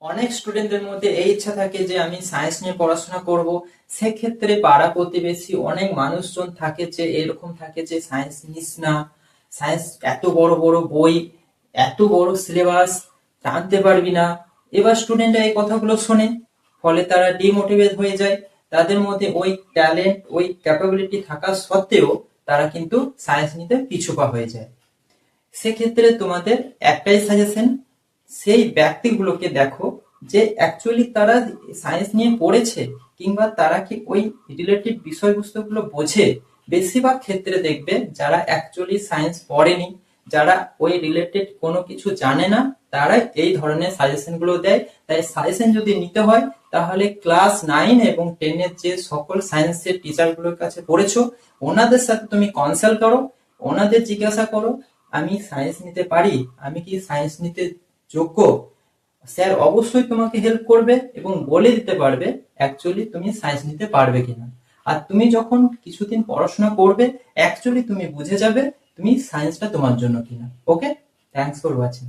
অনেক স্টুডেন্টদের মধ্যে এই ইচ্ছা থাকে যে আমি সায়েন্স নিয়ে পড়াশোনা করব। সেক্ষেত্রে পাড়া প্রতিবেশী অনেক মানুষজন থাকে যে এরকম থাকে যে সায়েন্স নিস না, সায়েন্স এত বড় বড় বই, এত বড় সিলেবাস, জানতে পারবি না। এবার স্টুডেন্টরা এই কথাগুলো শোনে, ফলে তারা ডিমোটিভেট হয়ে যায়। তাদের মধ্যে ওই ট্যালেন্ট, ওই ক্যাপাবিলিটি থাকা সত্ত্বেও তারা কিন্তু সায়েন্স নিতে পিছুপা হয়ে যায়। সেক্ষেত্রে তোমাদের একটাই সাজেশন, সেই ব্যক্তিগুলোকে দেখো যে অ্যাকচুয়ালি তারা সায়েন্স নিয়ে পড়েছে কিংবা তারা কি ওই রিলেটেড বিষয়বস্তুগুলো বোঝে। বেশিরভাগ ক্ষেত্রে দেখবে যারা অ্যাকচুয়ালি সায়েন্স পড়েনি, যারা ওই রিলেটেড কোনো কিছু জানে না, তারা এই ধরনের সাজেশন গুলো দেয়। তাই সাজেশন যদি নিতে হয় তাহলে ক্লাস 9 এবং 10 এর যে সকল সায়েন্সের টিচার গুলোর কাছে পড়েছো ওনাদের সাথে তুমি কনসাল্ট করো, ওনাদের জিজ্ঞাসা করো আমি সায়েন্স নিতে পারি, আমি কি সায়েন্স নিতে যোগ্য। স্যার অবশ্যই তোমাকে হেল্প করবে এবং বলে দিতে পারবে অ্যাকচুয়ালি তুমি সায়েন্স নিতে পারবে কিনা। আর তুমি যখন কিছুদিন পড়াশোনা করবে অ্যাকচুয়ালি তুমি বুঝে যাবে তুমি সায়েন্সটা তোমার জন্য কিনা। ওকে, থ্যাঙ্কস ফর ওয়াচিং।